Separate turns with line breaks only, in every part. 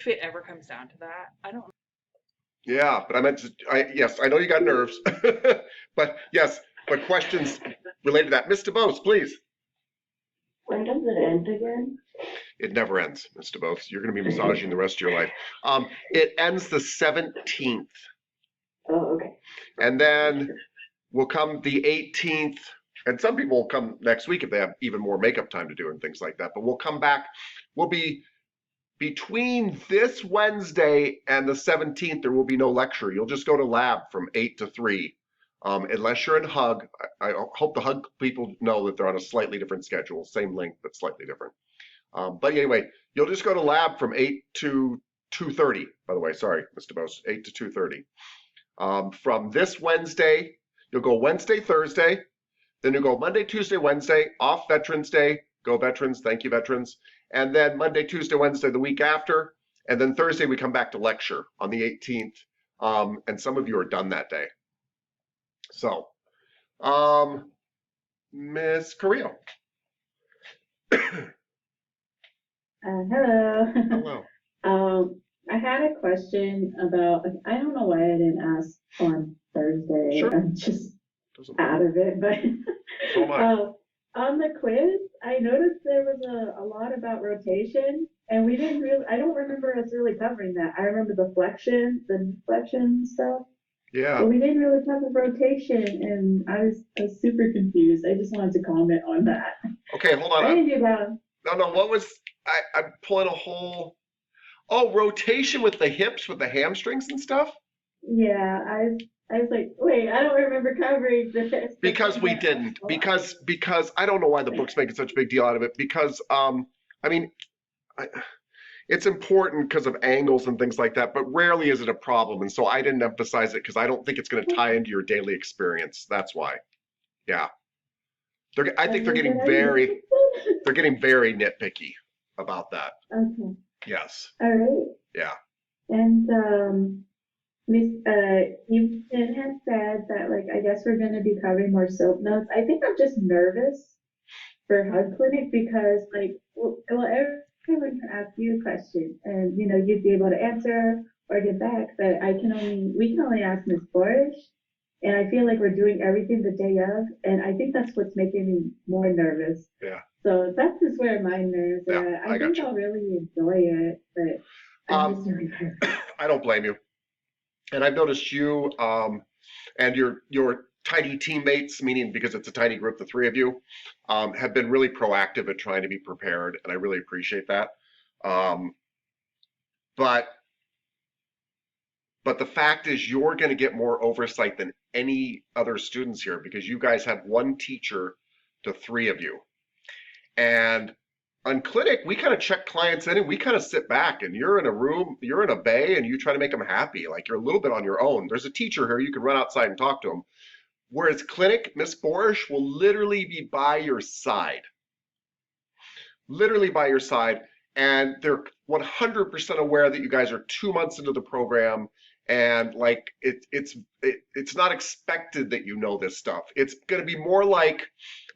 if it ever comes down to that. I don't.
Yeah, but I meant to, yes, I know you got nerves, but yes, but questions related to that. Mr. Bose, please.
When does it end again?
It never ends, Mr. Bose. You're going to be massaging the rest of your life. It ends the 17th,
Oh, okay.
and then will come the 18th, and some people will come next week if they have even more makeup time to do and things like that. But we'll come back. We'll be between this Wednesday and the 17th. There will be no lecture. You'll just go to lab from 8 to 3. Unless you're in Hug. I hope the Hug people know that they're on a slightly different schedule, same length but slightly different. But anyway, you'll just go to lab from 8 to 2:30. By the way, sorry, Mr. Bose, 8 to 2:30. From this Wednesday, you'll go Wednesday, Thursday, then you go Monday, Tuesday, Wednesday, off Veterans Day, go Veterans, thank you Veterans, and then Monday, Tuesday, Wednesday the week after, and then Thursday we come back to lecture on the 18th, and some of you are done that day. So, Miss Carrillo.
Hello.
Hello.
I had a question about, I don't know why I didn't ask on Thursday.
Sure.
I'm just
Doesn't
out
matter.
of it, but
So am I.
on the quiz, I noticed there was a lot about rotation, and we didn't really, I don't remember us really covering that. I remember the deflection stuff,
Yeah.
but we didn't really cover rotation, and I was super confused. I just wanted to comment on that.
Okay, hold on.
I didn't do that.
No, what was, I'm pulling a whole, oh, rotation with the hips, with the hamstrings and stuff?
Yeah, I was like, wait, I don't remember covering this.
Because we didn't, because I don't know why the book's making such a big deal out of it, because, I mean, it's important because of angles and things like that, but rarely is it a problem, and so I didn't emphasize it because I don't think it's going to tie into your daily experience. That's why. Yeah. I think they're getting very nitpicky about that.
Okay.
Yes.
All right.
Yeah.
And Miss you had said that, like, I guess we're going to be covering more soap notes. I think I'm just nervous for Hug Clinic because, like, well, everyone can ask you a question and you'd be able to answer or get back, but we can only ask Miss Borish. And I feel like we're doing everything the day of, and I think that's what's making me more nervous.
Yeah.
So that's just where my nerves are.
Yeah,
I think
you.
I'll really enjoy it, but I'm just really nervous.
I don't blame you. And I've noticed you and your tiny teammates, meaning because it's a tiny group, the three of you, have been really proactive at trying to be prepared, and I really appreciate that. But the fact is you're going to get more oversight than any other students here because you guys have one teacher to three of you. And on clinic, we kind of check clients in and we kind of sit back and you're in a room, you're in a bay and you try to make them happy. Like you're a little bit on your own. There's a teacher here, you can run outside and talk to them. Whereas clinic, Miss Borish will literally be by your side. Literally by your side. And they're 100% aware that you guys are 2 months into the program. And like it's not expected that you know this stuff. It's going to be more like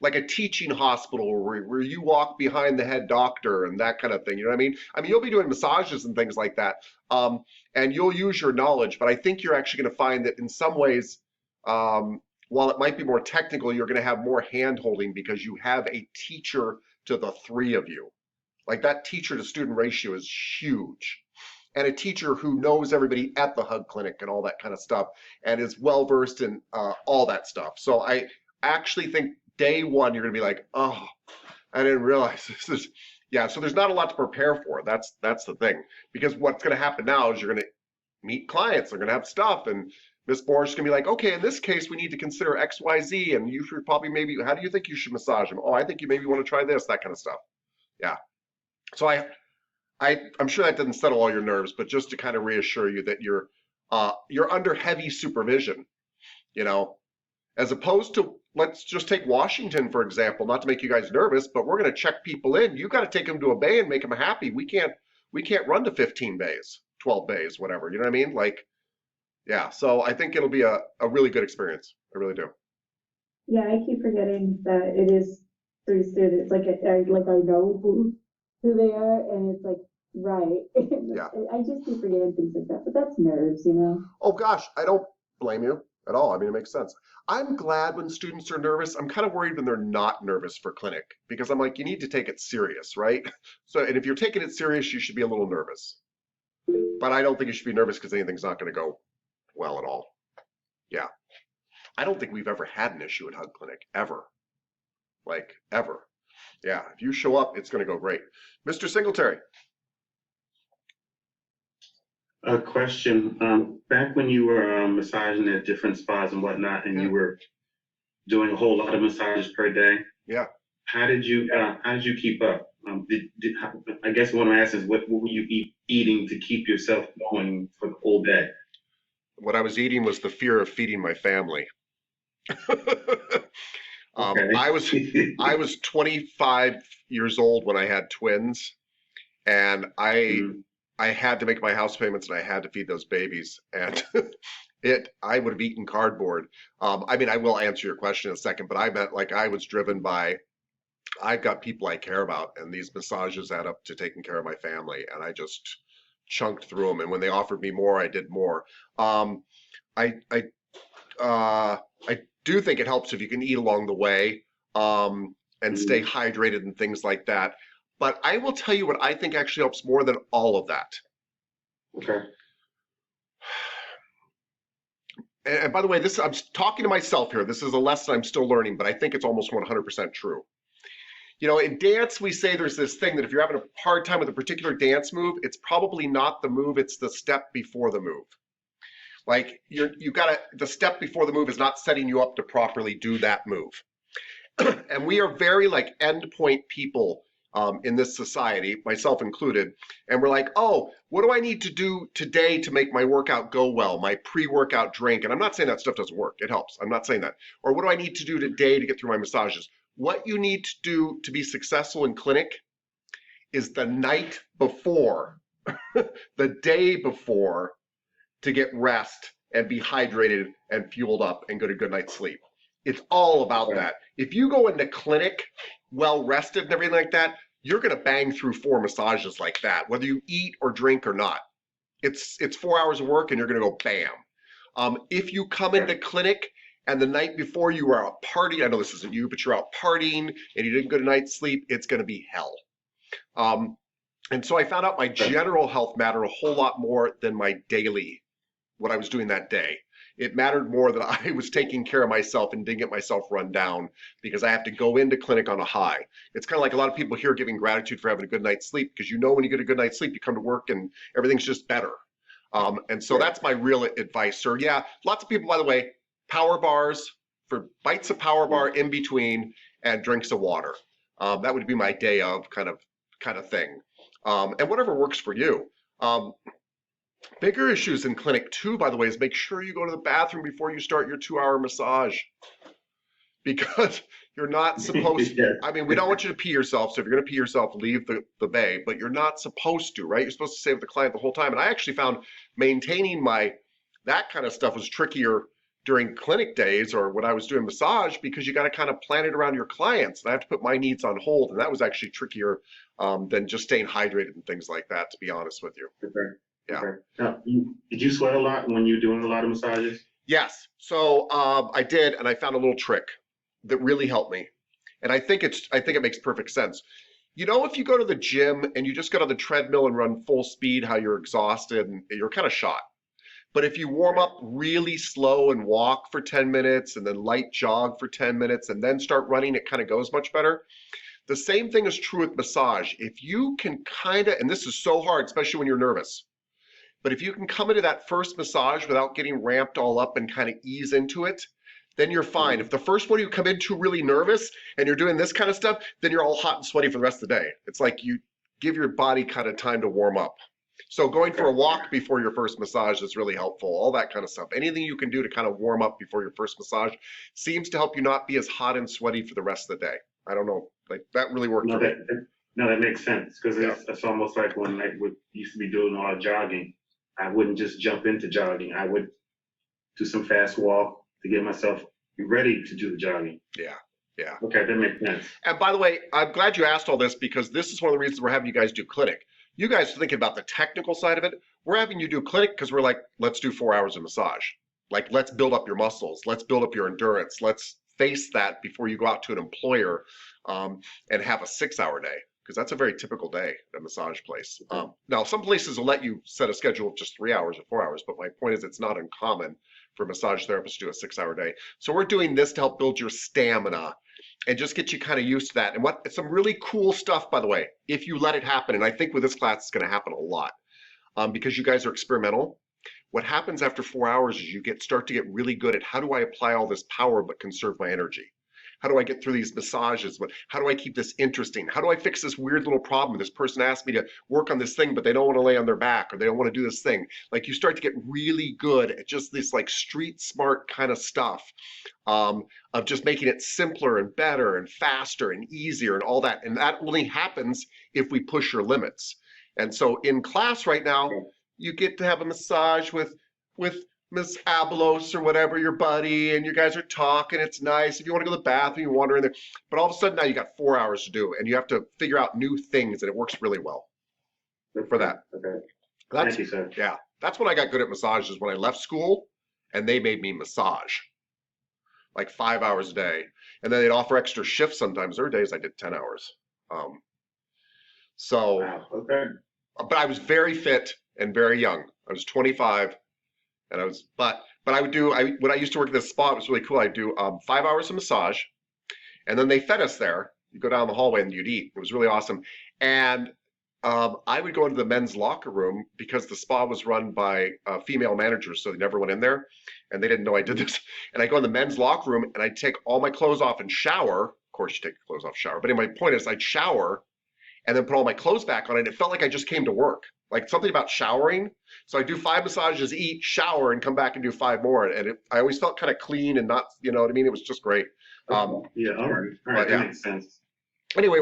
a teaching hospital where you walk behind the head doctor and that kind of thing. You know what I mean? I mean, you'll be doing massages and things like that, and you'll use your knowledge. But I think you're actually going to find that in some ways, while it might be more technical, you're going to have more hand-holding because you have a teacher to the three of you. Like that teacher to student ratio is huge. And a teacher who knows everybody at the Hug Clinic and all that kind of stuff and is well versed in all that stuff. So I actually think day one you're going to be like, oh, I didn't realize this is, yeah. So there's not a lot to prepare for. That's the thing. Because what's going to happen now is you're going to meet clients. They're going to have stuff, and Miss Borish is going to be like, okay, in this case we need to consider X, Y, Z, and you should probably maybe, how do you think you should massage them? Oh, I think you maybe want to try this, that kind of stuff. Yeah. So I'm sure that didn't settle all your nerves, but just to kind of reassure you that you're under heavy supervision, as opposed to, let's just take Washington, for example, not to make you guys nervous, but we're going to check people in. You got to take them to a bay and make them happy. We can't run to 15 bays, 12 bays, whatever. You know what I mean? Like, yeah. So I think it'll be a really good experience. I really do.
Yeah, I keep forgetting that it is 3 students. Like I know who they are, and it's like Right.
Yeah.
I just keep forgetting things like that, but that's nerves, you know?
Oh gosh, I don't blame you at all. I mean, it makes sense. I'm glad when students are nervous. I'm kind of worried when they're not nervous for clinic because I'm like, you need to take it serious, right? So, and if you're taking it serious, you should be a little nervous. But I don't think you should be nervous because anything's not going to go well at all. Yeah. I don't think we've ever had an issue at Hug Clinic, ever. Like, ever. Yeah, if you show up, it's going to go great. Mr. Singletary.
A question. Back when you were massaging at different spas and whatnot, and
Yeah.
you were doing a whole lot of massages per day,
Yeah.
how did you keep up? I guess what I'm asking is what were you eating to keep yourself going for the whole day?
What I was eating was the fear of feeding my family.
Okay.
I was 25 years old when I had twins, and
Mhm.
I had to make my house payments and I had to feed those babies, and I would have eaten cardboard. I mean, I will answer your question in a second, but I meant like I was driven by I've got people I care about, and these massages add up to taking care of my family, and I just chunked through them. And when they offered me more, I did more. Um, I I I do think it helps if you can eat along the way, and stay hydrated and things like that. But I will tell you what I think actually helps more than all of that.
Okay.
And by the way, I'm talking to myself here. This is a lesson I'm still learning, but I think it's almost 100% true. You know, in dance, we say there's this thing that if you're having a hard time with a particular dance move, it's probably not the move, it's the step before the move. Like the step before the move is not setting you up to properly do that move. And we are very like endpoint people in this society, myself included. And we're like, oh, what do I need to do today to make my workout go well? My pre-workout drink. And I'm not saying that stuff doesn't work. It helps. I'm not saying that. Or what do I need to do today to get through my massages? What you need to do to be successful in clinic is the night before, the day before, to get rest and be hydrated and fueled up and get a good night's sleep. It's all about that. If you go into clinic well rested and everything like that, you're going to bang through 4 massages like that, whether you eat or drink or not. It's 4 hours of work and you're going to go bam. If you come into clinic and the night before you are out partying, I know this isn't you, but you're out partying and you didn't get a night's sleep, it's going to be hell. And so I found out my general health mattered a whole lot more than my daily, what I was doing that day. It mattered more that I was taking care of myself and didn't get myself run down because I have to go into clinic on a high. It's kind of like a lot of people here giving gratitude for having a good night's sleep because you know when you get a good night's sleep, you come to work and everything's just better. And so that's my real advice, sir. Yeah, lots of people, by the way, power bars for bites of power bar in between and drinks of water. That would be my day of kind of thing. And whatever works for you. Bigger issues in clinic too, by the way, is make sure you go to the bathroom before you start your 2-hour massage. Because you're not supposed to, I mean, we don't want you to pee yourself. So if you're going to pee yourself, leave the bay, but you're not supposed to, right? You're supposed to stay with the client the whole time. And I actually found maintaining that kind of stuff was trickier during clinic days or when I was doing massage because you got to kind of plan it around your clients. And I have to put my needs on hold. And that was actually trickier than just staying hydrated and things like that, to be honest with you.
Okay.
Yeah.
Okay. Now, did you sweat a lot when you were doing a lot of massages?
Yes. So I did, and I found a little trick that really helped me. And I think it makes perfect sense. You know, if you go to the gym and you just get on the treadmill and run full speed, how you're exhausted and you're kind of shot. But if you warm up really slow and walk for 10 minutes and then light jog for 10 minutes and then start running, it kind of goes much better. The same thing is true with massage. If you can and this is so hard, especially when you're nervous, but if you can come into that first massage without getting ramped all up and kind of ease into it, then you're fine. If the first one you come into really nervous and you're doing this kind of stuff, then you're all hot and sweaty for the rest of the day. It's like you give your body kind of time to warm up. So going for a walk before your first massage is really helpful, all that kind of stuff. Anything you can do to kind of warm up before your first massage seems to help you not be as hot and sweaty for the rest of the day. I don't know, like that really worked for me.
No, that makes sense because it's almost like when I used to be doing a lot of jogging. I wouldn't just jump into jogging. I would do some fast walk to get myself ready to do the jogging.
Yeah.
Okay, that makes sense.
And by the way, I'm glad you asked all this because this is one of the reasons we're having you guys do clinic. You guys are thinking about the technical side of it. We're having you do clinic because we're like, let's do 4 hours of massage. Like, let's build up your muscles. Let's build up your endurance. Let's face that before you go out to an employer and have a 6-hour day, because that's a very typical day at a massage place. Now, some places will let you set a schedule of just 3 hours or 4 hours, but my point is it's not uncommon for a massage therapist to do a 6-hour day. So we're doing this to help build your stamina and just get you kind of used to that. And some really cool stuff, by the way, if you let it happen. And I think with this class, it's going to happen a lot because you guys are experimental. What happens after 4 hours is you start to get really good at how do I apply all this power but conserve my energy? How do I get through these massages? But how do I keep this interesting? How do I fix this weird little problem? This person asked me to work on this thing, but they don't want to lay on their back or they don't want to do this thing. Like you start to get really good at just this like street smart kind of stuff of just making it simpler and better and faster and easier and all that. And that only happens if we push your limits. And so in class right now, you get to have a massage with Miss Abelos or whatever, your buddy, and you guys are talking. It's nice. If you want to go to the bathroom, you wander in there. But all of a sudden now you got 4 hours to do, and you have to figure out new things, and it works really well for that.
Okay.
That's,
Thank you, sir.
yeah, that's when I got good at massages, when I left school, and they made me massage like 5 hours a day, and then they'd offer extra shifts sometimes. There were days I did 10 hours. So,
Wow. Okay.
but I was very fit and very young. I was 25. And I was, but I would do, when I used to work at this spa, it was really cool. I'd do 5 hours of massage, and then they fed us there. You go down the hallway and you'd eat. It was really awesome. And I would go into the men's locker room because the spa was run by female managers, so they never went in there, and they didn't know I did this. And I go in the men's locker room and I'd take all my clothes off and shower. Of course, you take your clothes off, shower. But anyway, my point is, I'd shower and then put all my clothes back on, and it felt like I just came to work. Like something about showering. So I do 5 massages, eat, shower, and come back and do 5 more. And I always felt kind of clean and not, you know what I mean? It was just great.
Yeah, all right. All right,
but,
that
yeah.
makes sense.
Anyway,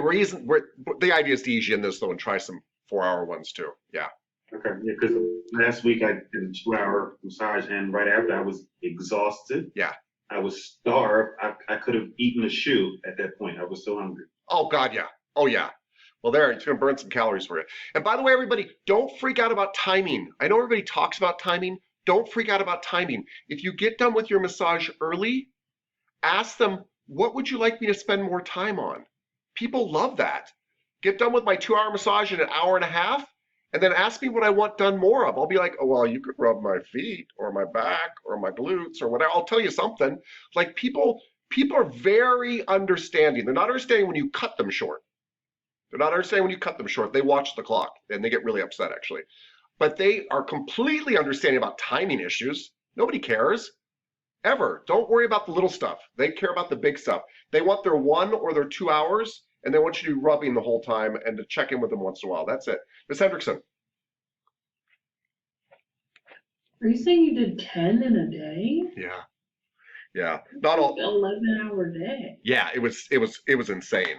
the idea is to ease you in this though and try some 4-hour ones too. Yeah.
Okay, yeah, because last week I did a 2-hour massage, and right after I was exhausted.
Yeah.
I was starved. I could have eaten a shoe at that point. I was so hungry.
Oh God, yeah. Oh yeah. Well, there, it's going to burn some calories for you. And by the way, everybody, don't freak out about timing. I know everybody talks about timing. Don't freak out about timing. If you get done with your massage early, ask them, what would you like me to spend more time on? People love that. Get done with my 2-hour massage in an hour and a half, and then ask me what I want done more of. I'll be like, oh, well, you could rub my feet or my back or my glutes or whatever. I'll tell you something. Like people are very understanding. They're not understanding when you cut them short. They're not understanding when you cut them short. They watch the clock and they get really upset actually. But they are completely understanding about timing issues. Nobody cares, ever. Don't worry about the little stuff. They care about the big stuff. They want their 1 or their 2 hours, and they want you to do rubbing the whole time and to check in with them once in a while. That's it. Ms. Hendrickson.
Are you saying you did 10 in a day?
Yeah. Yeah. Not all.
11-hour day.
Yeah, it was insane.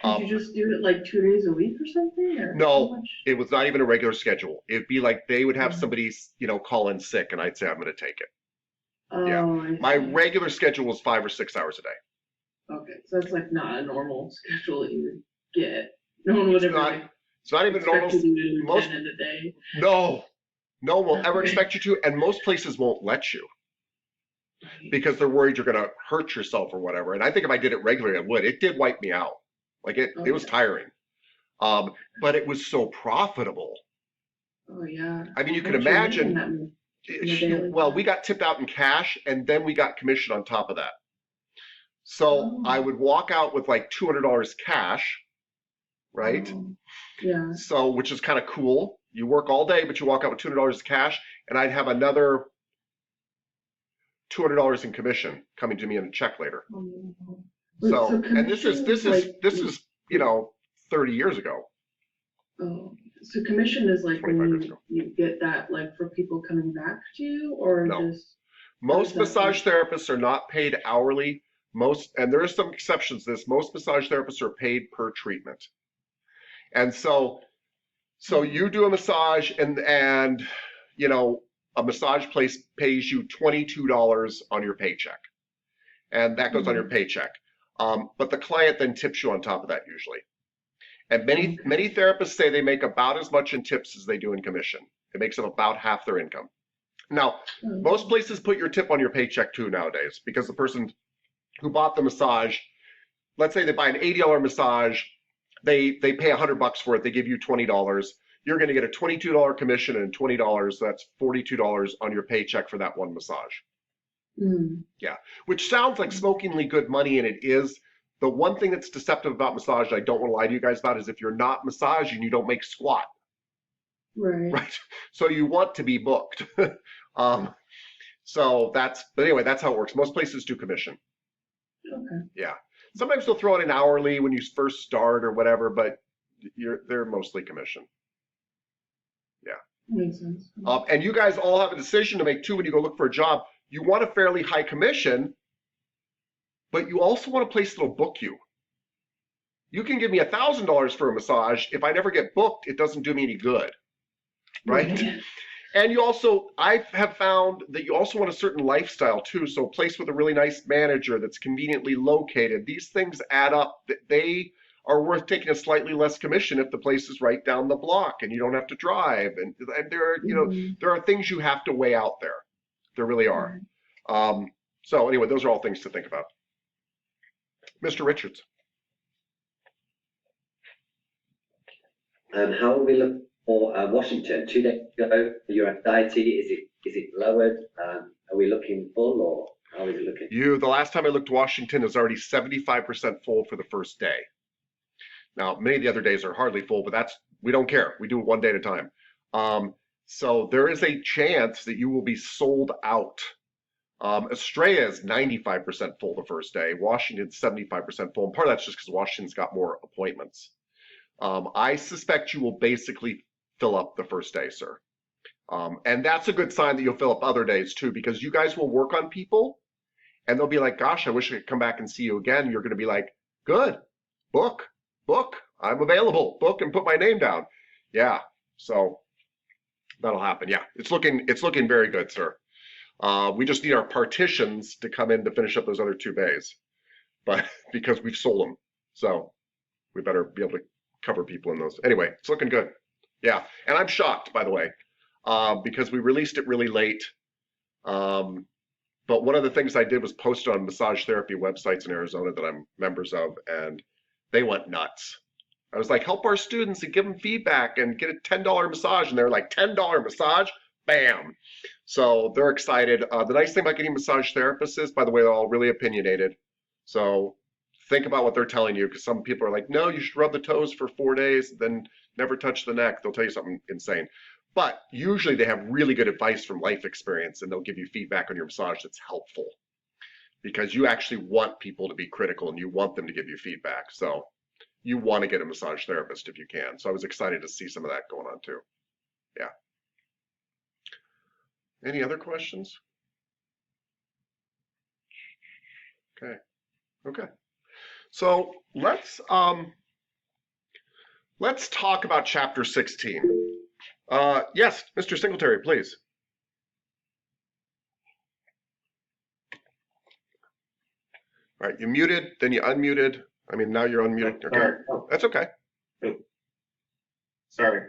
Did you just do it like 2 days a week or something? Or
No.
how much?
It was not even a regular schedule. It'd be like they would have
Mhm.
somebody, call in sick, and I'd say, I'm going to take it.
Oh,
Yeah.
I
My
see.
regular schedule was 5 or 6 hours a day.
Okay, so it's like not a normal schedule that you would get. No one would
It's
ever
not-
like,
It's not even normal.
expect you to do
most-
10 in a day.
No one will ever
Okay.
expect you to, and most places won't let you because they're worried you're going to hurt yourself or whatever. And I think if I did it regularly, I would. It did wipe me out. Like it was
Okay.
tiring. But it was so profitable.
Oh, yeah.
I mean, you can
What you're
imagine.
making that in a daily
Well,
time.
we got tipped out in cash, and then we got commission on top of that. So
Oh.
I would walk out with like $200 cash, right?
Oh, yeah.
So, which is kind of cool. You work all day, but you walk out with $200 cash, and I'd have another $200 in commission coming to me in a check later.
Oh.
So,
Wait,
and this is
commission like-
30 years ago.
Oh, so commission is like
25 years
when
ago.
you get that like for people coming back to you, or
No.
just
Most
Exactly.
massage therapists are not paid hourly. And there are some exceptions to this. Most massage therapists are paid per treatment. And so you do a massage and a massage place pays you $22 on your paycheck. And that goes on your paycheck. But the client then tips you on top of that usually. And many therapists say they make about as much in tips as they do in commission. It makes them about half their income. Now, most places put your tip on your paycheck too nowadays, because the person who bought the massage, let's say they buy an $80 massage, they pay $100 for it, they give you $20. You're going to get a $22 commission and $20. That's $42 on your paycheck for that one massage.
Mm.
Yeah, which sounds like smokingly good money, and it is. The one thing that's deceptive about massage, I don't want to lie to you guys about, is if you're not massaging, you don't make squat.
Right.
Right. So you want to be booked. So but anyway, that's how it works. Most places do commission.
Okay.
Yeah. Sometimes they'll throw it in hourly when you first start or whatever, but they're mostly commission.
Makes sense.
And you guys all have a decision to make too when you go look for a job. You want a fairly high commission, but you also want a place that'll book you. You can give me $1,000 for a massage. If I never get booked, it doesn't do me any good. Right?
Yeah.
And I have found that you also want a certain lifestyle too. So a place with a really nice manager that's conveniently located. These things add up. They are worth taking a slightly less commission if the place is right down the block and you don't have to drive. And there are, there are things you have to weigh out there. There really are. So anyway, those are all things to think about. Mr. Richards.
How will we look for Washington? 2 days ago, your anxiety, is it lowered? Are we looking full, or how is it looking?
The last time I looked, Washington is already 75% full for the first day. Now, many of the other days are hardly full, but we don't care. We do it one day at a time. So there is a chance that you will be sold out. Estrella is 95% full the first day. Washington's 75% full. And part of that's just because Washington's got more appointments. I suspect you will basically fill up the first day, sir. And that's a good sign that you'll fill up other days too, because you guys will work on people and they'll be like, gosh, I wish I could come back and see you again. You're going to be like, good, book, I'm available, book and put my name down. Yeah, so that'll happen. Yeah, it's looking very good, sir. We just need our partitions to come in to finish up those other 2 bays, but because we've sold them, so we better be able to cover people in those. Anyway, it's looking good. Yeah, and I'm shocked, by the way, because we released it really late. But one of the things I did was post on massage therapy websites in Arizona that I'm members of, and they went nuts. I was like, help our students and give them feedback and get a $10 massage. And they're like, $10 massage? Bam. So they're excited. The nice thing about getting massage therapists is, by the way, they're all really opinionated. So think about what they're telling you, because some people are like, no, you should rub the toes for 4 days, then never touch the neck. They'll tell you something insane. But usually they have really good advice from life experience, and they'll give you feedback on your massage that's helpful, because you actually want people to be critical and you want them to give you feedback. So you want to get a massage therapist if you can. So I was excited to see some of that going on too. Yeah. Any other questions? Okay. So let's talk about chapter 16. Yes, Mr. Singletary, please. All right, you muted, then you unmuted. I mean, now you're unmuted. Okay.
Sorry.
That's okay.
Sorry.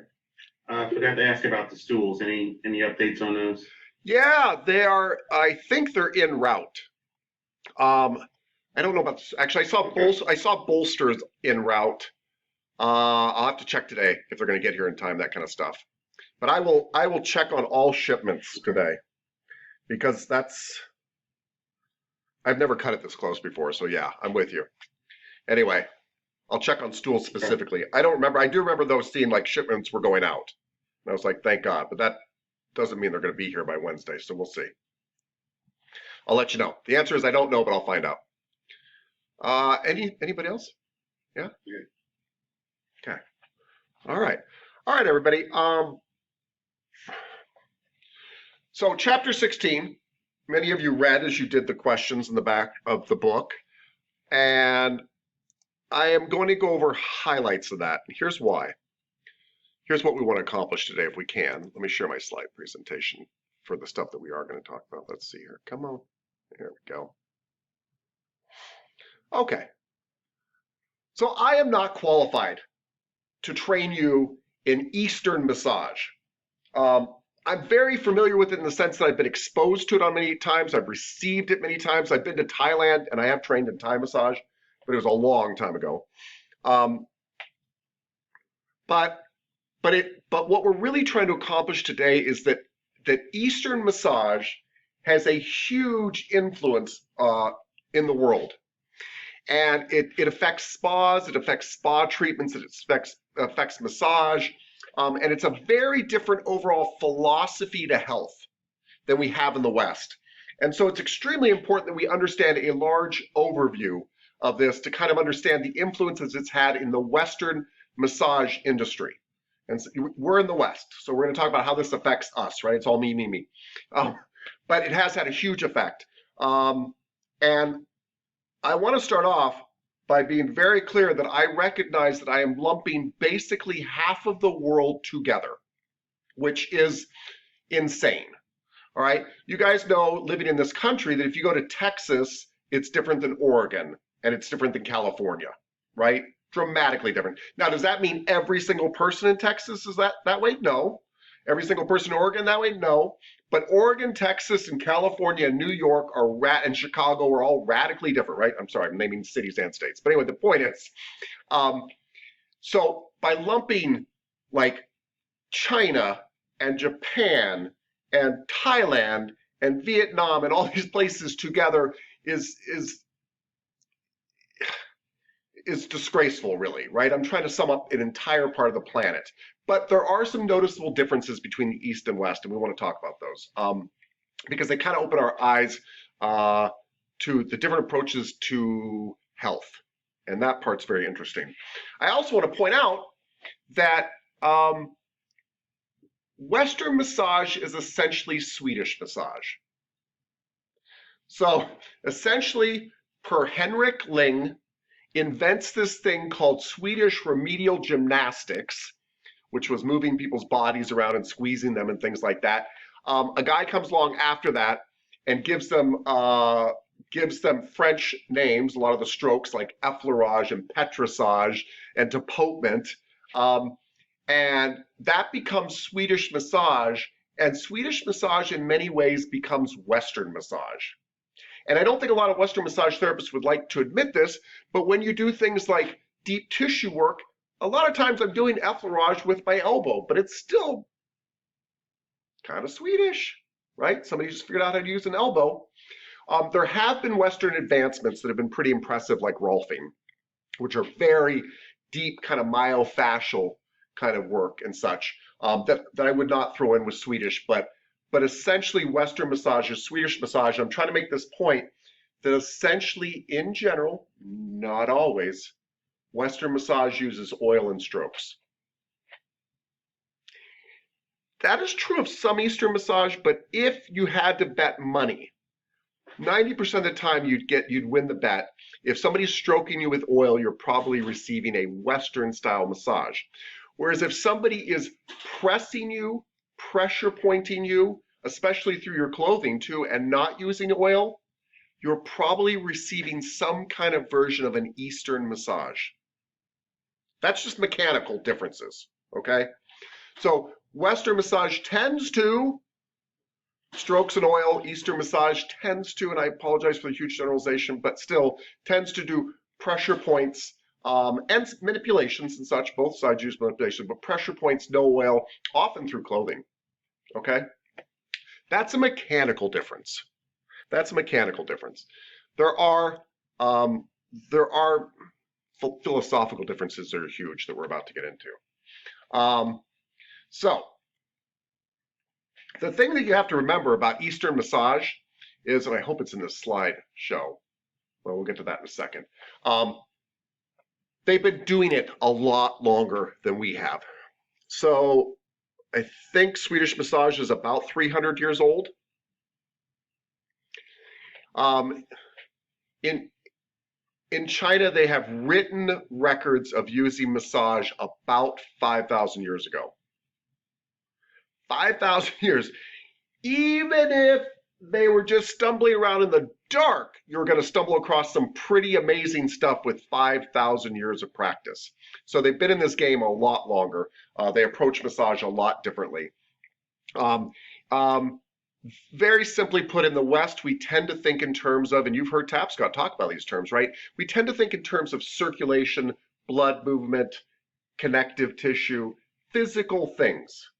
I forgot to ask about the stools. Any updates on those?
Yeah, they are. I think they're en route. I don't know about. Actually, I saw bolsters en route. I'll have to check today if they're going to get here in time. That kind of stuff. But I will check on all shipments today, because I've never cut it this close before. So yeah, I'm with you. Anyway, I'll check on stools specifically. I don't remember. I do remember those seeing like shipments were going out. And I was like, thank God. But that doesn't mean they're going to be here by Wednesday. So we'll see. I'll let you know. The answer is I don't know, but I'll find out. Anybody else? Yeah? Okay. All right, everybody. So chapter 16, many of you read as you did the questions in the back of the book. And I am going to go over highlights of that. And here's why. Here's what we want to accomplish today if we can. Let me share my slide presentation for the stuff that we are going to talk about. Let's see here. Come on. There we go. Okay. So I am not qualified to train you in Eastern massage. I'm very familiar with it in the sense that I've been exposed to it on many times. I've received it many times. I've been to Thailand and I have trained in Thai massage, but it was a long time ago. But what we're really trying to accomplish today is that Eastern massage has a huge influence in the world. And it affects spas, it affects spa treatments, it affects massage, and it's a very different overall philosophy to health than we have in the West. And so it's extremely important that we understand a large overview of this to kind of understand the influences it's had in the Western massage industry. And so we're in the West, so we're going to talk about how this affects us, right? It's all me, me, me. But it has had a huge effect. And I want to start off by being very clear that I recognize that I am lumping basically half of the world together, which is insane. All right. You guys know, living in this country, that if you go to Texas, it's different than Oregon and it's different than California, right? Dramatically different. Now, does that mean every single person in Texas is that way? No. Every single person in Oregon that way? No. But Oregon, Texas, and California, and New York and Chicago are all radically different, right? I'm sorry, I'm naming cities and states. But anyway, the point is, so by lumping like China and Japan and Thailand and Vietnam and all these places together is disgraceful, really, right? I'm trying to sum up an entire part of the planet. But there are some noticeable differences between the East and West, and we want to talk about those because they kind of open our eyes to the different approaches to health. And that part's very interesting. I also want to point out that Western massage is essentially Swedish massage. So essentially, Per Henrik Ling invents this thing called Swedish remedial gymnastics, which was moving people's bodies around and squeezing them and things like that. A guy comes along after that and gives them French names, a lot of the strokes like effleurage and petrissage and tapotement. And that becomes Swedish massage, and Swedish massage in many ways becomes Western massage. And I don't think a lot of Western massage therapists would like to admit this, but when you do things like deep tissue work, a lot of times I'm doing effleurage with my elbow, but it's still kind of Swedish, right? Somebody just figured out how to use an elbow. There have been Western advancements that have been pretty impressive, like Rolfing, which are very deep kind of myofascial kind of work and such, that I would not throw in with Swedish, but essentially Western massage is Swedish massage. I'm trying to make this point that essentially, in general, not always, Western massage uses oil and strokes. That is true of some Eastern massage, but if you had to bet money, 90% of the time you'd win the bet. If somebody's stroking you with oil, you're probably receiving a Western style massage. Whereas if somebody is pressing you, pressure pointing you, especially through your clothing too, and not using oil, you're probably receiving some kind of version of an Eastern massage. That's just mechanical differences, okay? So Western massage tends to, strokes and oil, Eastern massage tends to, and I apologize for the huge generalization, but still tends to do pressure points and manipulations and such. Both sides use manipulation, but pressure points, no oil, often through clothing, okay? That's a mechanical difference. That's a mechanical difference. There are philosophical differences that are huge that we're about to get into. So the thing that you have to remember about Eastern massage is, and I hope it's in this slide show, well, we'll get to that in a second. They've been doing it a lot longer than we have. So I think Swedish massage is about 300 years old. In China, they have written records of using massage about 5,000 years ago. 5,000 years. Even if they were just stumbling around in the dark, you're going to stumble across some pretty amazing stuff with 5,000 years of practice. So they've been in this game a lot longer. They approach massage a lot differently. Very simply put, in the West, we tend to think in terms of, and you've heard Tapscott talk about these terms, right? We tend to think in terms of circulation, blood movement, connective tissue, physical things,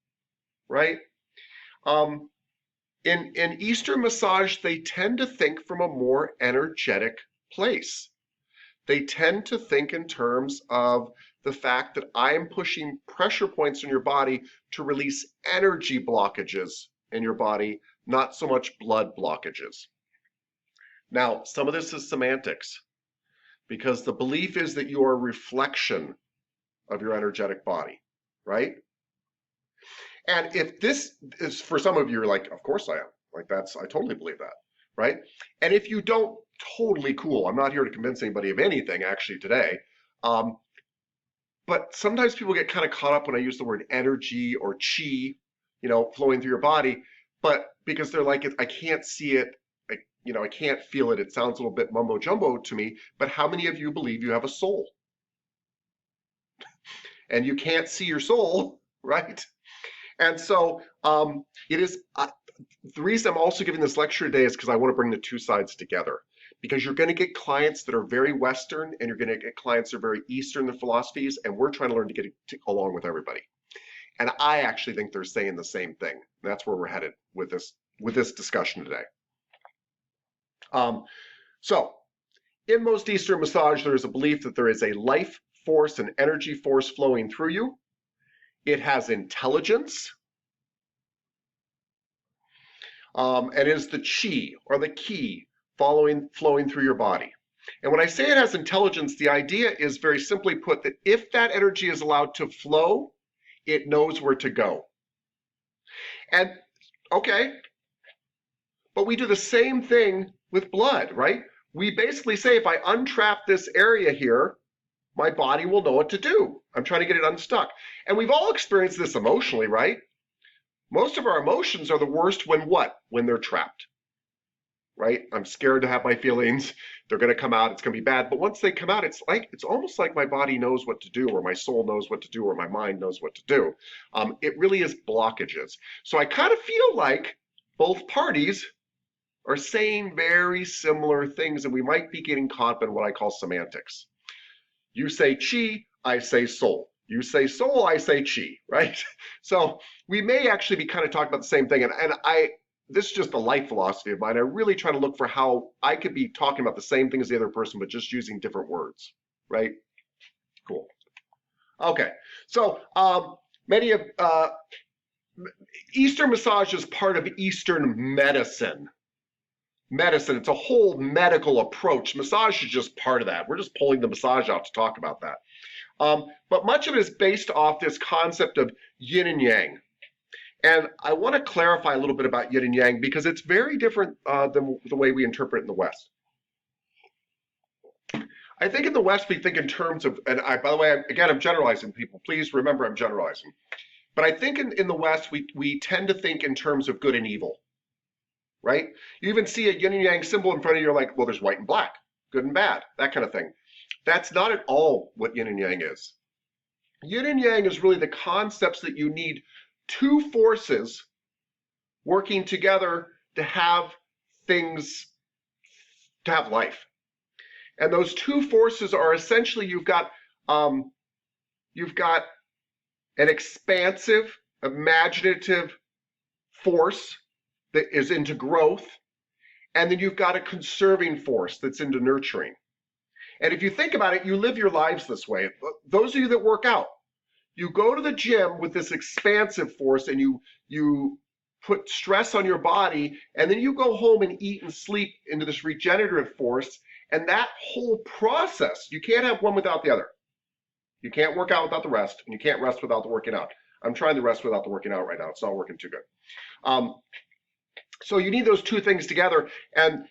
right? In Eastern massage, they tend to think from a more energetic place. They tend to think in terms of the fact that I am pushing pressure points in your body to release energy blockages in your body, not so much blood blockages. Now, some of this is semantics, because the belief is that you are a reflection of your energetic body, right? And if this is, for some of you, you're like, of course I am. Like, I totally believe that, right? And if you don't, totally cool. I'm not here to convince anybody of anything, actually, today. But sometimes people get kind of caught up when I use the word energy or chi, flowing through your body. But because they're like, I can't see it, I can't feel it. It sounds a little bit mumbo jumbo to me. But how many of you believe you have a soul? And you can't see your soul, right? And so it is, the reason I'm also giving this lecture today is because I want to bring the two sides together. Because you're going to get clients that are very Western, and you're going to get clients that are very Eastern in their philosophies, and we're trying to learn to get along with everybody. And I actually think they're saying the same thing. That's where we're headed with this discussion today. So in most Eastern massage, there is a belief that there is a life force and energy force flowing through you. It has intelligence. And it is the chi, or the ki, flowing through your body. And when I say it has intelligence, the idea is very simply put that if that energy is allowed to flow, it knows where to go. And okay, but we do the same thing with blood, right? We basically say, if I untrap this area here, my body will know what to do. I'm trying to get it unstuck. And we've all experienced this emotionally, right? Most of our emotions are the worst when what? When they're trapped, right? I'm scared to have my feelings. They're going to come out. It's going to be bad. But once they come out, it's almost like my body knows what to do, or my soul knows what to do, or my mind knows what to do. It really is blockages. So I kind of feel like both parties are saying very similar things, and we might be getting caught up in what I call semantics. You say chi, I say soul. You say soul, I say chi, right? So we may actually be kind of talking about the same thing. And this is just a life philosophy of mine. I really try to look for how I could be talking about the same thing as the other person, but just using different words, right? Cool. Okay, so many of Eastern massage is part of Eastern medicine. It's a whole medical approach. Massage is just part of that. We're just pulling the massage out to talk about that. But much of it is based off this concept of yin and yang. And I want to clarify a little bit about yin and yang, because it's very different than the way we interpret it in the West. I think in the West, we think in terms of, and by the way, again, I'm generalizing people. Please remember I'm generalizing. But I think in the West, we tend to think in terms of good and evil, right? You even see a yin and yang symbol in front of you, you're like, well, there's white and black, good and bad, that kind of thing. That's not at all what yin and yang is. Yin and yang is really the concepts that you need two forces working together to have things, to have life. And those two forces are essentially, you've got an expansive, imaginative force that is into growth, and then you've got a conserving force that's into nurturing. And if you think about it, you live your lives this way. Those of you that work out, you go to the gym with this expansive force, and you put stress on your body, and then you go home and eat and sleep into this regenerative force. And that whole process, you can't have one without the other. You can't work out without the rest, and you can't rest without the working out. I'm trying to rest without the working out right now. It's not working too good. So you need those two things together, and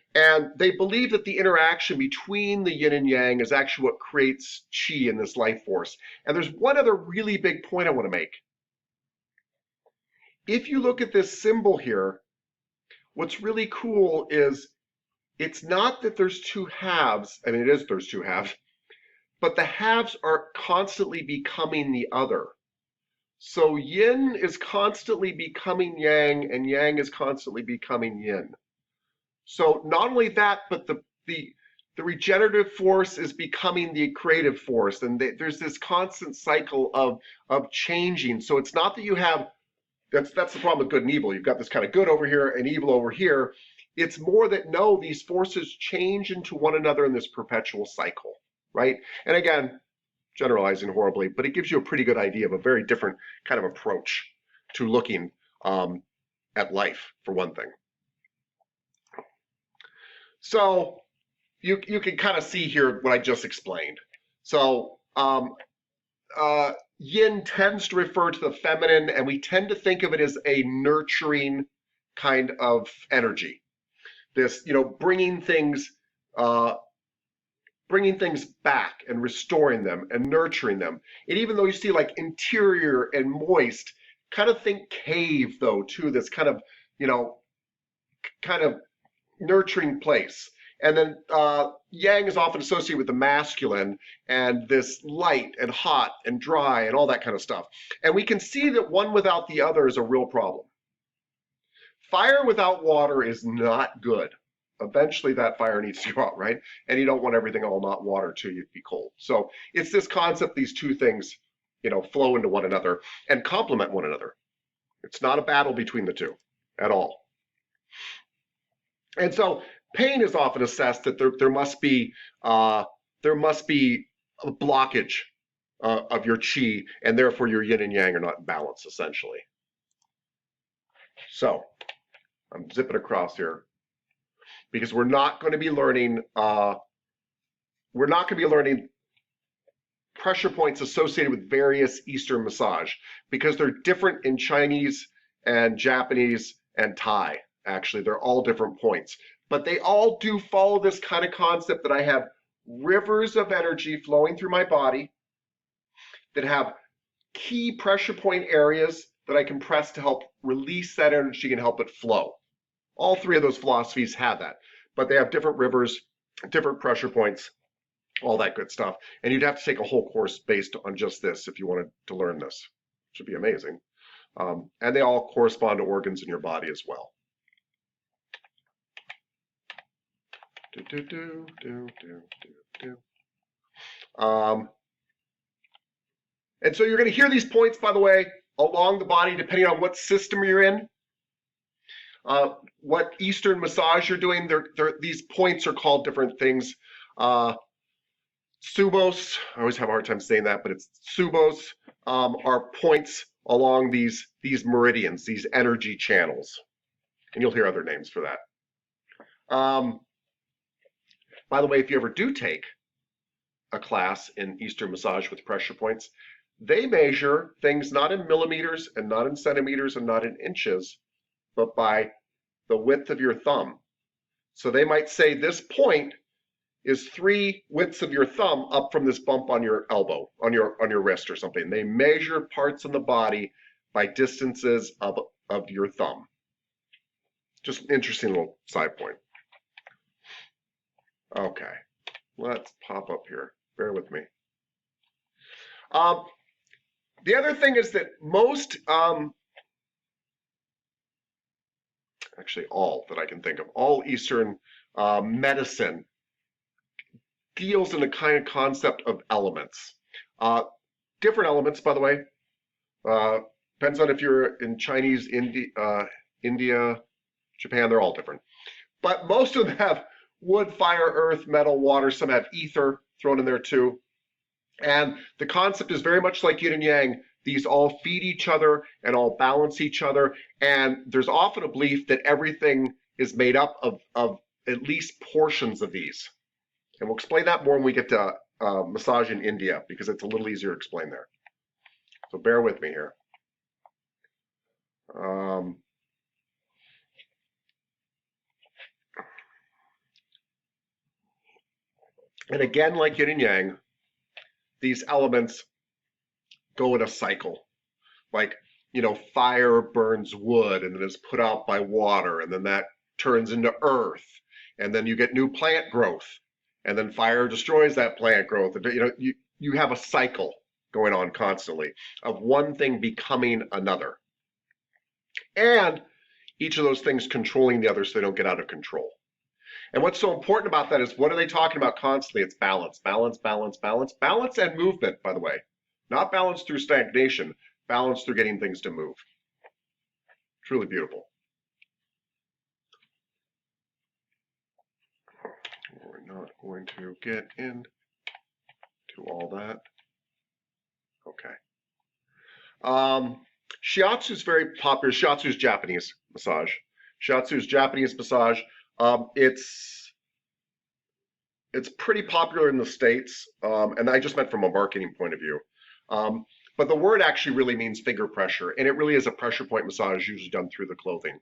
they believe that the interaction between the yin and yang is actually what creates chi in this life force. And there's one other really big point I want to make. If you look at this symbol here, what's really cool is it's not that there's two halves. I mean, it is there's two halves, but the halves are constantly becoming the other. So yin is constantly becoming yang, and yang is constantly becoming yin. So not only that, but the regenerative force is becoming the creative force, and there's this constant cycle of changing. So it's not that you have that's the problem with good and evil. You've got this kind of good over here and evil over here. It's more that no, these forces change into one another in this perpetual cycle, right? And again, generalizing horribly, but it gives you a pretty good idea of a very different kind of approach to looking at life, for one thing. So you can kind of see here what I just explained. So yin tends to refer to the feminine, and we tend to think of it as a nurturing kind of energy. This, bringing things back and restoring them and nurturing them. And even though you see like interior and moist, kind of think cave though too, this kind of, kind of nurturing place. And then yang is often associated with the masculine and this light and hot and dry and all that kind of stuff. And we can see that one without the other is a real problem. Fire without water is not good. Eventually that fire needs to go out, right? And you don't want everything all not water too, you'd be cold. So it's this concept, these two things, flow into one another and complement one another. It's not a battle between the two at all. And so pain is often assessed that there must be a blockage of your qi, and therefore your yin and yang are not in balance, essentially. So I'm zipping across here because we're not going to be learning pressure points associated with various Eastern massage because they're different in Chinese and Japanese and Thai. Actually, they're all different points. But they all do follow this kind of concept that I have rivers of energy flowing through my body that have key pressure point areas that I can press to help release that energy and help it flow. All three of those philosophies have that, but they have different rivers, different pressure points, all that good stuff. And you'd have to take a whole course based on just this if you wanted to learn this. It should be amazing. And they all correspond to organs in your body as well. And so you're going to hear these points, by the way, along the body, depending on what system you're in, what Eastern massage you're doing. These points are called different things. Subos, I always have a hard time saying that, but it's subos are points along these meridians, these energy channels. And you'll hear other names for that. By the way, if you ever do take a class in Eastern massage with pressure points, they measure things not in millimeters and not in centimeters and not in inches, but by the width of your thumb. So they might say this point is 3 widths of your thumb up from this bump on your elbow, on your wrist or something. They measure parts in the body by distances of your thumb. Just an interesting little side point. Okay, let's pop up here. Bear with me. The other thing is that most, actually all that I can think of, all Eastern medicine deals in a kind of concept of elements. Different elements, by the way. Depends on if you're in Chinese, India, Japan, they're all different. But most of them have wood, fire, earth, metal, water. Some have ether thrown in there too. And the concept is very much like yin and yang. These all feed each other and all balance each other. And there's often a belief that everything is made up of at least portions of these. And we'll explain that more when we get to massage in India, because it's a little easier to explain there. So bear with me here. And again, like yin and yang, these elements go in a cycle. Like, fire burns wood and then is put out by water, and then that turns into earth, and then you get new plant growth, and then fire destroys that plant growth. You know, you have a cycle going on constantly of one thing becoming another, and each of those things controlling the other so they don't get out of control. And what's so important about that is, what are they talking about constantly? It's balance, balance, balance, balance, balance, and movement, by the way. Not balance through stagnation, balance through getting things to move. Truly beautiful. We're not going to get into all that. Okay. Shiatsu is very popular. Shiatsu is Japanese massage. Shiatsu is Japanese massage. It's pretty popular in the States, and I just meant from a marketing point of view. But the word actually really means finger pressure, and it really is a pressure point massage usually done through the clothing.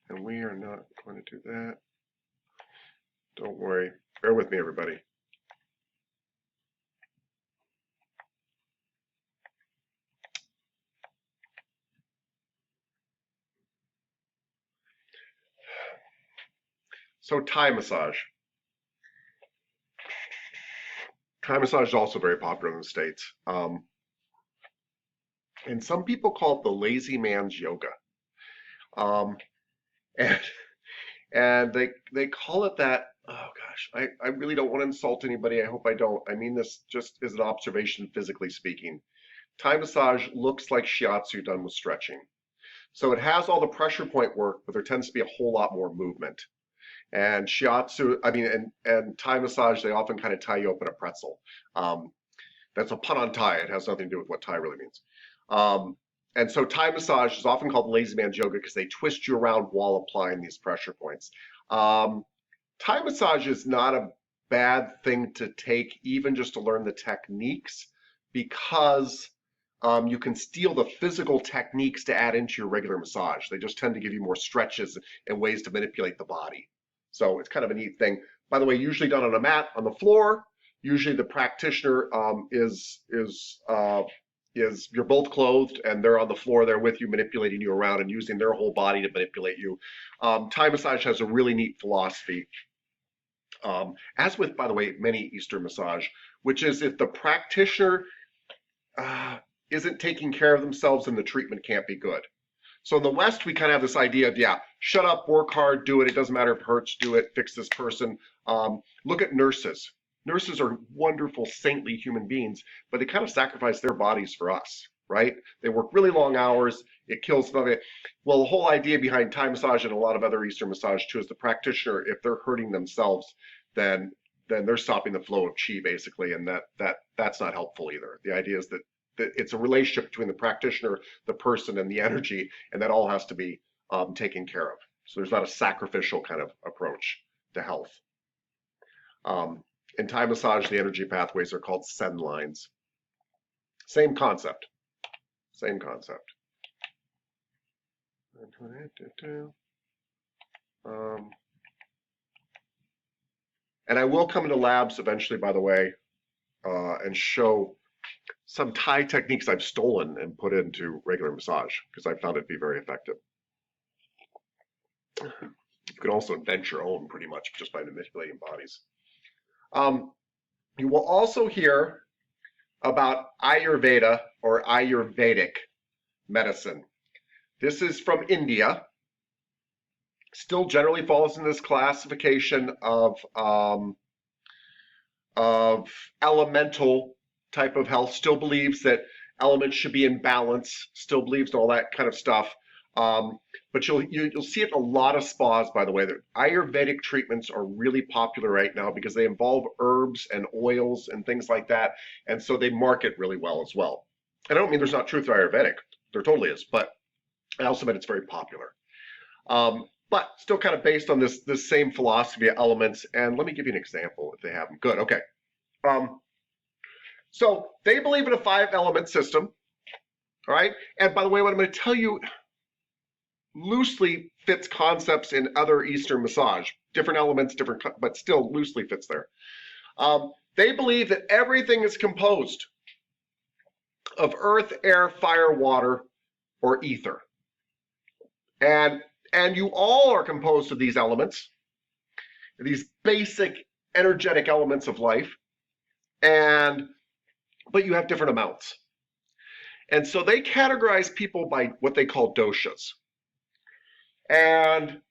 And we are not going to do that. Don't worry. Bear with me, everybody. So Thai massage. Thai massage is also very popular in the States. And some people call it the lazy man's yoga. And they call it that. Oh gosh, I really don't want to insult anybody. I hope I don't. I mean this just as an observation, physically speaking. Thai massage looks like shiatsu done with stretching. So it has all the pressure point work, but there tends to be a whole lot more movement. And shiatsu, and Thai massage, they often kind of tie you up in a pretzel. That's a pun on Thai. It has nothing to do with what Thai really means. And so Thai massage is often called lazy man's yoga because they twist you around while applying these pressure points. Thai massage is not a bad thing to take, even just to learn the techniques, because you can steal the physical techniques to add into your regular massage. They just tend to give you more stretches and ways to manipulate the body. So it's kind of a neat thing. By the way, usually done on a mat on the floor. Usually the practitioner is you're both clothed and they're on the floor there with you, manipulating you around and using their whole body to manipulate you. Thai massage has a really neat philosophy, as with, by the way, many Eastern massage, which is if the practitioner isn't taking care of themselves, then the treatment can't be good. So in the West, we kind of have this idea of, yeah, shut up, work hard, do it. It doesn't matter if it hurts, do it, fix this person. Look at nurses. Nurses are wonderful, saintly human beings, but they kind of sacrifice their bodies for us, right? They work really long hours. It kills them. Well, the whole idea behind Thai massage and a lot of other Eastern massage too is the practitioner, if they're hurting themselves, then they're stopping the flow of chi basically, and that's not helpful either. The idea is that it's a relationship between the practitioner, the person, and the energy, and that all has to be taken care of. So there's not a sacrificial kind of approach to health. In Thai massage, the energy pathways are called Sen lines. Same concept. Same concept. And I will come into labs eventually, by the way, and show some Thai techniques I've stolen and put into regular massage because I found it to be very effective. You can also invent your own pretty much just by manipulating bodies. You will also hear about Ayurveda or Ayurvedic medicine. This is from India. Still generally falls in this classification of elemental type of health. Still believes that elements should be in balance. Still believes in all that kind of stuff. But you'll see it in a lot of spas, by the way. That Ayurvedic treatments are really popular right now because they involve herbs and oils and things like that, and so they market really well as well. And I don't mean there's not truth to Ayurvedic. There totally is, but I also meant it's very popular. But still kind of based on this same philosophy of elements. And let me give you an example if they have them. Good, okay. So they believe in a 5-element system, all right? And by the way, what I'm going to tell you loosely fits concepts in other Eastern massage. Different elements, but still loosely fits there. They believe that everything is composed of earth, air, fire, water, or ether. And you all are composed of these elements, these basic energetic elements of life, but you have different amounts. And so they categorize people by what they call doshas. And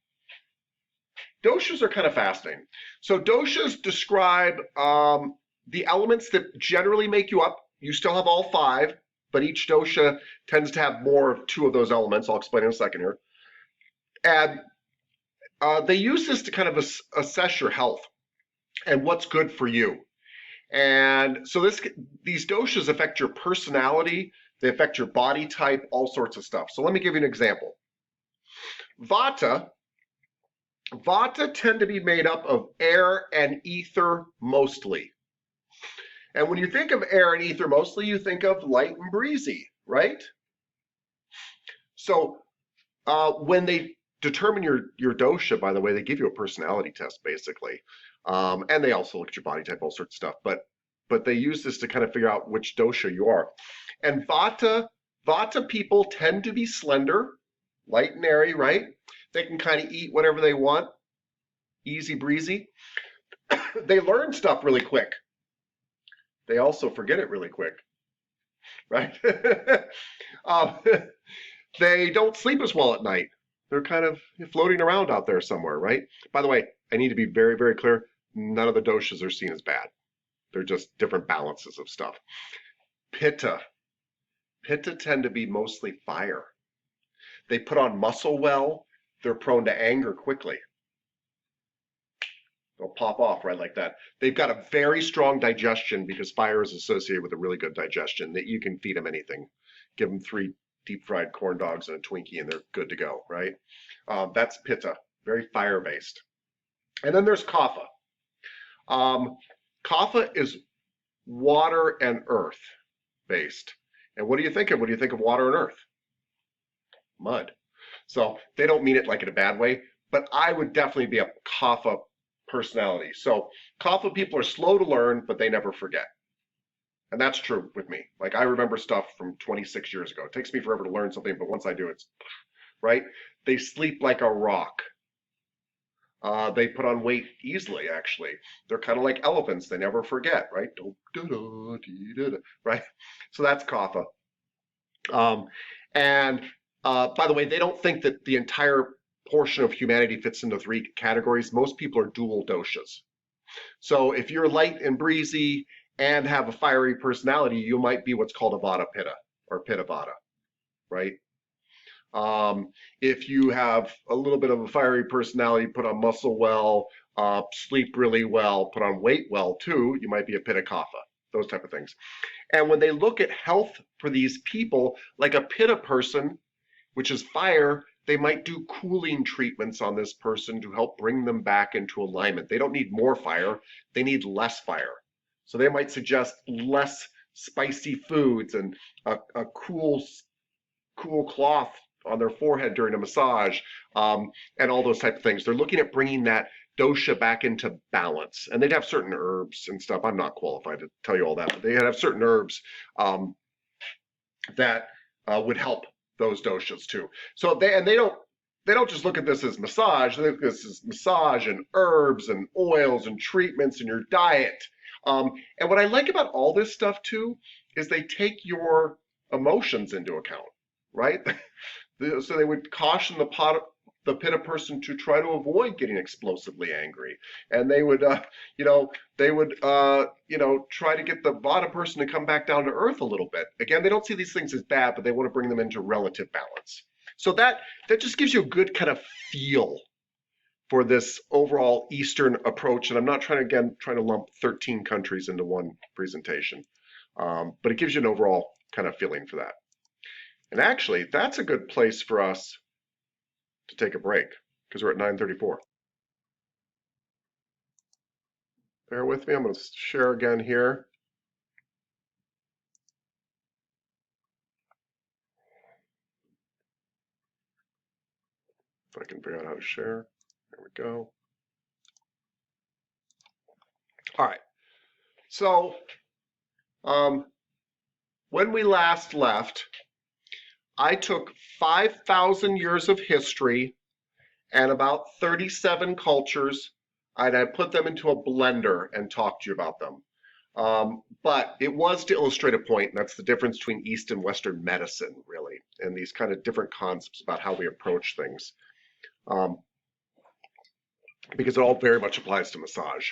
doshas are kind of fascinating. So doshas describe the elements that generally make you up. You still have all 5, but each dosha tends to have more of 2 of those elements. I'll explain in a second here. And they use this to kind of assess your health and what's good for you. And so these doshas affect your personality, they affect your body type, all sorts of stuff. So let me give you an example. Vata tend to be made up of air and ether mostly. And when you think of air and ether mostly, you think of light and breezy, right? So when they determine your dosha, by the way, they give you a personality test basically. And they also look at your body type, all sorts of stuff. But they use this to kind of figure out which dosha you are. And Vata people tend to be slender, light and airy, right? They can kind of eat whatever they want, easy breezy. They learn stuff really quick. They also forget it really quick, right? They don't sleep as well at night. They're kind of floating around out there somewhere, right? By the way, I need to be very, very clear. None of the doshas are seen as bad. They're just different balances of stuff. Pitta tend to be mostly fire. They put on muscle well. They're prone to anger quickly. They'll pop off right like that. They've got a very strong digestion because fire is associated with a really good digestion that you can feed them anything. Give them 3 deep fried corn dogs and a Twinkie and they're good to go, right? That's Pitta, very fire based. And then there's Kapha. Kapha is water and earth based. And what do you think of when you think of water and earth? Mud. So they don't mean it like in a bad way, but I would definitely be a Kapha personality. So Kapha people are slow to learn, but they never forget. And that's true with me. Like I remember stuff from 26 years ago. It takes me forever to learn something, but once I do, it's right. They sleep like a rock. They put on weight easily, actually. They're kind of like elephants. They never forget, right? Right? So that's Kapha. By the way, they don't think that the entire portion of humanity fits into 3 categories. Most people are dual doshas. So if you're light and breezy and have a fiery personality, you might be what's called a Vata Pitta or Pitta Vata, right? If you have a little bit of a fiery personality, put on muscle well, sleep really well, put on weight well too, you might be a Pitta Kapha, those type of things. And when they look at health for these people, like a Pitta person, which is fire, they might do cooling treatments on this person to help bring them back into alignment. They don't need more fire, they need less fire. So they might suggest less spicy foods and a cool cloth on their forehead during a massage, and all those type of things. They're looking at bringing that dosha back into balance. And they'd have certain herbs and stuff. I'm not qualified to tell you all that, but they have certain herbs that would help those doshas too. So they don't just look at this as massage. They look at this as massage and herbs and oils and treatments and your diet. And what I like about all this stuff too is they take your emotions into account, right? So they would caution the Pitta person to try to avoid getting explosively angry, and they would, try to get the Vata person to come back down to earth a little bit. Again, they don't see these things as bad, but they want to bring them into relative balance. So that just gives you a good kind of feel for this overall Eastern approach. And I'm not trying to lump 13 countries into one presentation, but it gives you an overall kind of feeling for that. And actually, that's a good place for us to take a break because we're at 9:34. Bear with me. I'm going to share again here. If I can figure out how to share. There we go. All right. So when we last left, I took 5,000 years of history and about 37 cultures, and I put them into a blender and talked to you about them. But it was to illustrate a point, and that's the difference between East and Western medicine, really, and these kind of different concepts about how we approach things. Because it all very much applies to massage.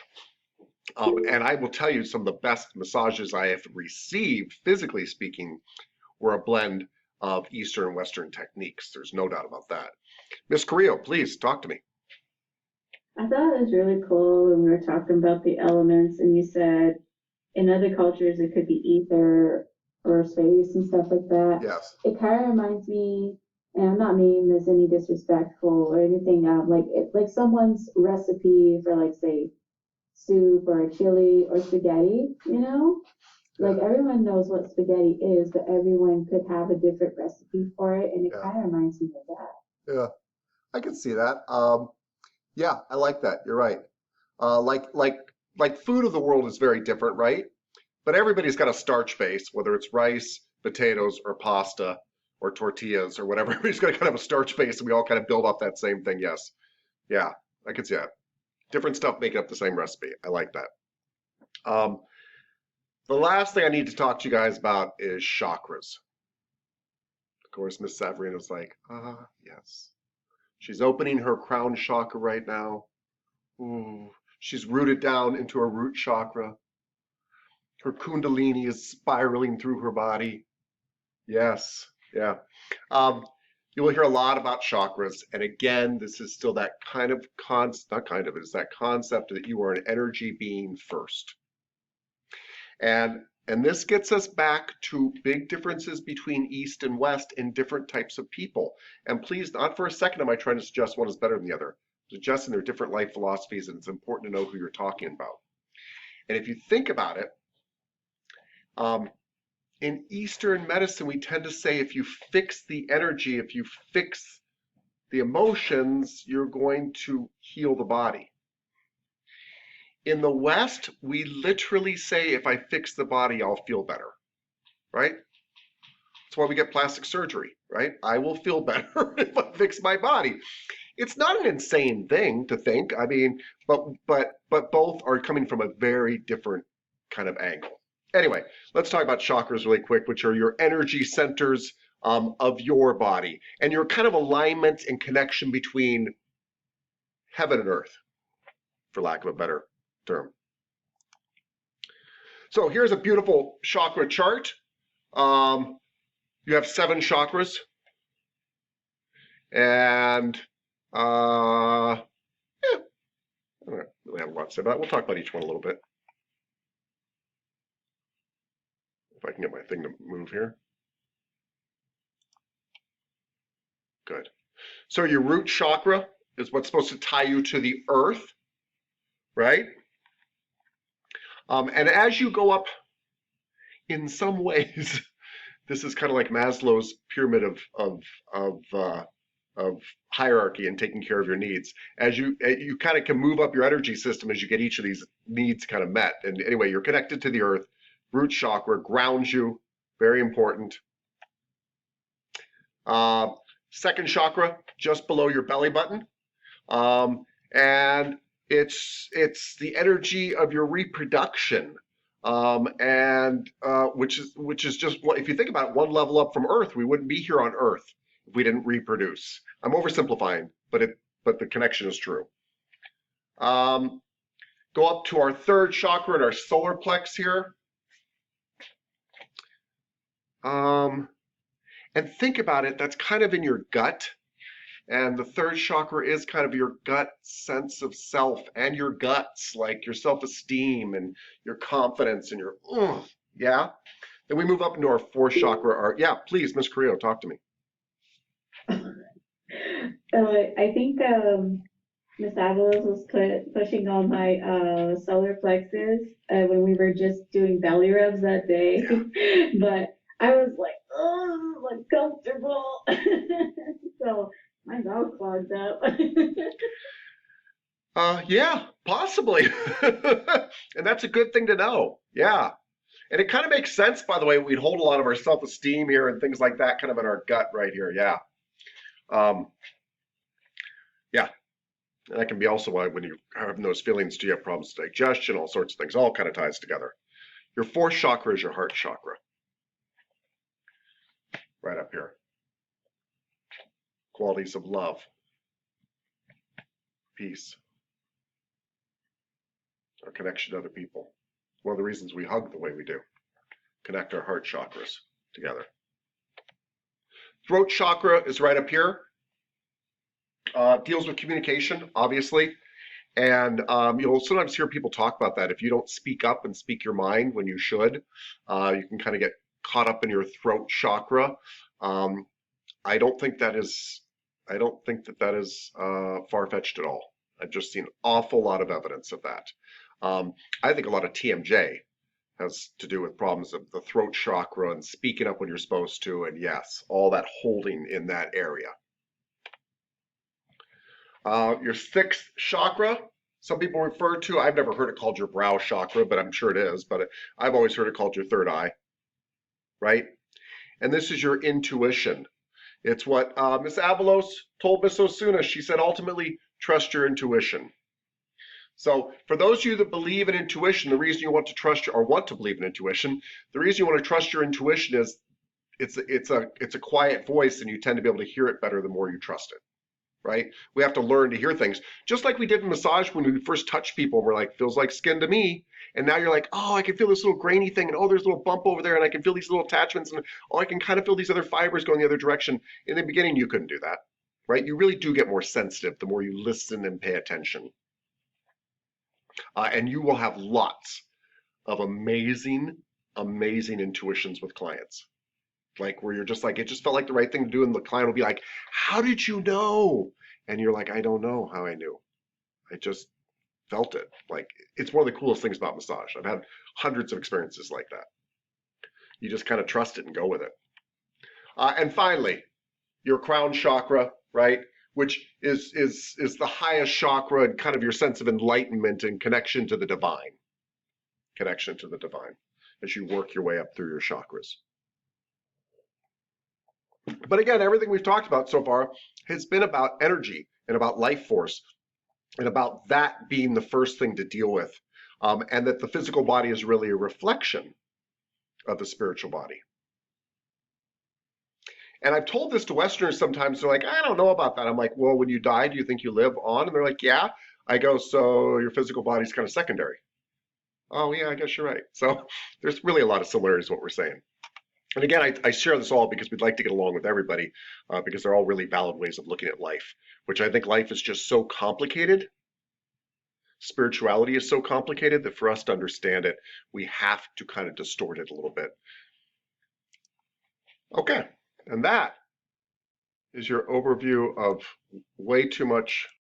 And I will tell you, some of the best massages I have received, physically speaking, were a blend of Eastern and Western techniques. There's no doubt about that. Miss Carrillo, please talk to me.
I thought it was really cool when we were talking about the elements, and you said in other cultures it could be ether or space and stuff like that.
Yes.
It kind of reminds me, and I'm not meaning this any disrespectful or anything, like someone's recipe for, like, say, soup or a chili or spaghetti, you know? Like, everyone knows what spaghetti is, but everyone could have a different recipe for it, and it kind of reminds me of that.
Yeah, I can see that. Yeah, I like that. You're right. Like food of the world is very different, right? But everybody's got a starch base, whether it's rice, potatoes, or pasta, or tortillas, or whatever. Everybody's got kind of a starch base, and we all kind of build off that same thing. Yes. Yeah, I can see that. Different stuff making up the same recipe. I like that. The last thing I need to talk to you guys about is chakras. Of course, Miss Savarino's like, yes. She's opening her crown chakra right now. Ooh, she's rooted down into her root chakra. Her kundalini is spiraling through her body. Yes, yeah. You will hear a lot about chakras. And again, this is still that kind of it's that concept that you are an energy being first. And this gets us back to big differences between East and West in different types of people. And please, not for a second am I trying to suggest one is better than the other. I'm suggesting they're different life philosophies, and it's important to know who you're talking about. And if you think about it, in Eastern medicine, we tend to say if you fix the energy, if you fix the emotions, you're going to heal the body. In the West, we literally say, if I fix the body, I'll feel better, right? That's why we get plastic surgery, right? I will feel better if I fix my body. It's not an insane thing to think. I mean, but both are coming from a very different kind of angle. Anyway, let's talk about chakras really quick, which are your energy centers of your body and your kind of alignment and connection between heaven and earth, for lack of a better term. So here's a beautiful chakra chart. You have 7 chakras, and yeah, I don't really have a lot to say about it. We'll talk about each one a little bit. If I can get my thing to move here. Good. So your root chakra is what's supposed to tie you to the earth, right? And as you go up, in some ways, this is kind of like Maslow's pyramid of hierarchy and taking care of your needs. As you kind of can move up your energy system as you get each of these needs kind of met. And anyway, you're connected to the earth. Root chakra grounds you, very important. Second chakra, just below your belly button. And it's the energy of your reproduction. Which is just, if you think about it, one level up from Earth. We wouldn't be here on Earth if we didn't reproduce. I'm oversimplifying, but the connection is true. Go up to our third chakra at our solar plex here. And think about it, that's kind of in your gut. And the third chakra is kind of your gut sense of self and your guts, like your self-esteem and your confidence and your, yeah. Then we move up into our fourth chakra. Yeah, please, Miss Carrillo, talk to me.
I think Miss Avalos was pushing on my solar plexus when we were just doing belly rubs that day. Yeah. But I was like, oh, uncomfortable. So my mouth clogged up.
Yeah, possibly. And that's a good thing to know. Yeah. And it kind of makes sense, by the way, we'd hold a lot of our self-esteem here and things like that kind of in our gut right here. Yeah. Yeah. And that can be also why when you have those feelings, do you have problems with digestion, all sorts of things, all kind of ties together. Your fourth chakra is your heart chakra. Right up here. Qualities of love, peace, our connection to other people. One of the reasons we hug the way we do. Connect our heart chakras together. Throat chakra is right up here. Deals with communication, obviously. And you'll sometimes hear people talk about that. If you don't speak up and speak your mind when you should, you can kind of get caught up in your throat chakra. I don't think that is far-fetched at all. I've just seen an awful lot of evidence of that. I think a lot of TMJ has to do with problems of the throat chakra and speaking up when you're supposed to, and yes, all that holding in that area. Your sixth chakra, some people refer to, I've never heard it called your brow chakra, but I'm sure it is, but I've always heard it called your third eye, right? And this is your intuition. It's what Miss Avalos told Miss Osuna. She said, ultimately, trust your intuition. So for those of you that believe in intuition, the reason you want to trust or want to believe in intuition, the reason you want to trust your intuition is it's a quiet voice and you tend to be able to hear it better the more you trust it, right? We have to learn to hear things. Just like we did in massage when we first touched people, we're like, feels like skin to me. And now you're like, oh, I can feel this little grainy thing, and oh, there's a little bump over there, and I can feel these little attachments, and oh, I can kind of feel these other fibers going the other direction. In the beginning, you couldn't do that, right? You really do get more sensitive the more you listen and pay attention. And you will have lots of amazing, amazing intuitions with clients. Like where you're just like, it just felt like the right thing to do, and the client will be like, how did you know? And you're like, I don't know how I knew. I just felt it. Like, it's one of the coolest things about massage. I've had hundreds of experiences like that. You just kind of trust it and go with it. And finally, your crown chakra, right? Which is the highest chakra and kind of your sense of enlightenment and connection to the divine. Connection to the divine as you work your way up through your chakras. But again, everything we've talked about so far has been about energy and about life force and about that being the first thing to deal with, and that the physical body is really a reflection of the spiritual body. And I've told this to Westerners sometimes. They're like, I don't know about that. I'm like, well, when you die, do you think you live on? And they're like, yeah. I go, so your physical body's kind of secondary. Oh, yeah, I guess you're right. So there's really a lot of similarities to what we're saying. And again, I share this all because we'd like to get along with everybody, because they're all really valid ways of looking at life, which I think life is just so complicated. Spirituality is so complicated that for us to understand it, we have to kind of distort it a little bit. Okay, and that is your overview of way too much